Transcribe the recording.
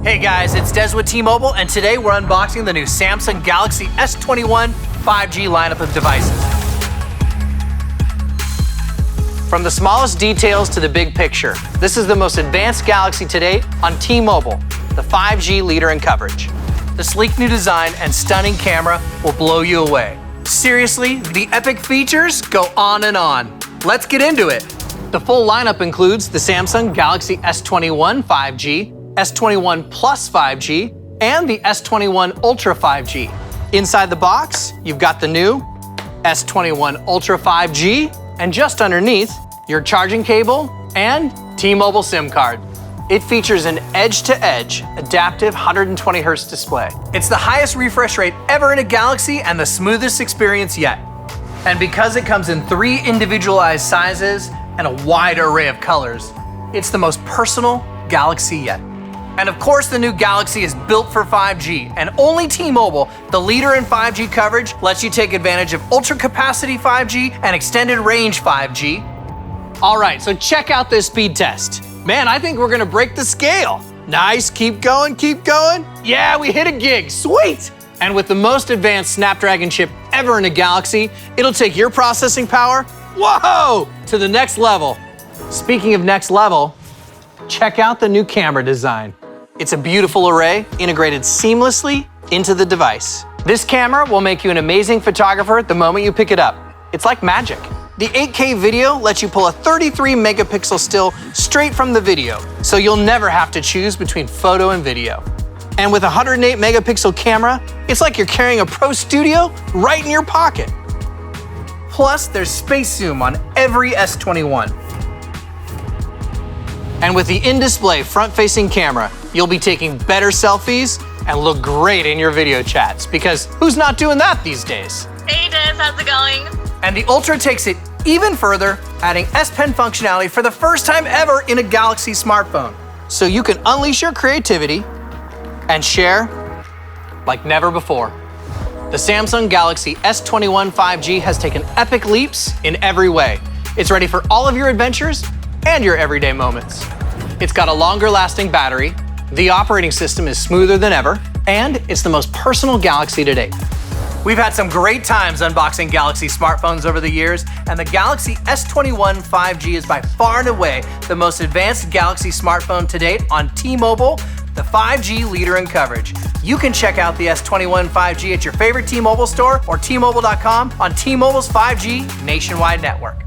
Hey guys, it's Des with T-Mobile, and today we're unboxing the new Samsung Galaxy S21 5G lineup of devices. From the smallest details to the big picture, this is the most advanced Galaxy to date on T-Mobile, the 5G leader in coverage. The sleek new design and stunning camera will blow you away. Seriously, the epic features go on and on. Let's get into it. The full lineup includes the Samsung Galaxy S21 5G, S21 Plus 5G, and the S21 Ultra 5G. Inside the box, you've got the new S21 Ultra 5G, and just underneath, your charging cable and T-Mobile SIM card. It features an edge-to-edge adaptive 120 Hz display. It's the highest refresh rate ever in a Galaxy and the smoothest experience yet. And because it comes in 3 individualized sizes and a wide array of colors, it's the most personal Galaxy yet. And of course, the new Galaxy is built for 5G, and only T-Mobile, the leader in 5G coverage, lets you take advantage of ultra capacity 5G and extended range 5G. All right, so check out this speed test. Man, I think we're gonna break the scale. Nice, keep going, keep going. Yeah, we hit a gig, sweet. And with the most advanced Snapdragon chip ever in a Galaxy, it'll take your processing power, whoa, to the next level. Speaking of next level, check out the new camera design. It's a beautiful array integrated seamlessly into the device. This camera will make you an amazing photographer the moment you pick it up. It's like magic. The 8K video lets you pull a 33 megapixel still straight from the video, so you'll never have to choose between photo and video. And with a 108 megapixel camera, it's like you're carrying a Pro Studio right in your pocket. Plus, there's space zoom on every S21. And with the in-display front-facing camera, you'll be taking better selfies and look great in your video chats, because who's not doing that these days? Hey Des, how's it going? And the Ultra takes it even further, adding S Pen functionality for the first time ever in a Galaxy smartphone. So you can unleash your creativity and share like never before. The Samsung Galaxy S21 5G has taken epic leaps in every way. It's ready for all of your adventures and your everyday moments. It's got a longer lasting battery, the operating system is smoother than ever, and it's the most personal Galaxy to date. We've had some great times unboxing Galaxy smartphones over the years, and the Galaxy S21 5G is by far and away the most advanced Galaxy smartphone to date on T-Mobile, the 5G leader in coverage. You can check out the S21 5G at your favorite T-Mobile store or T-Mobile.com on T-Mobile's 5G nationwide network.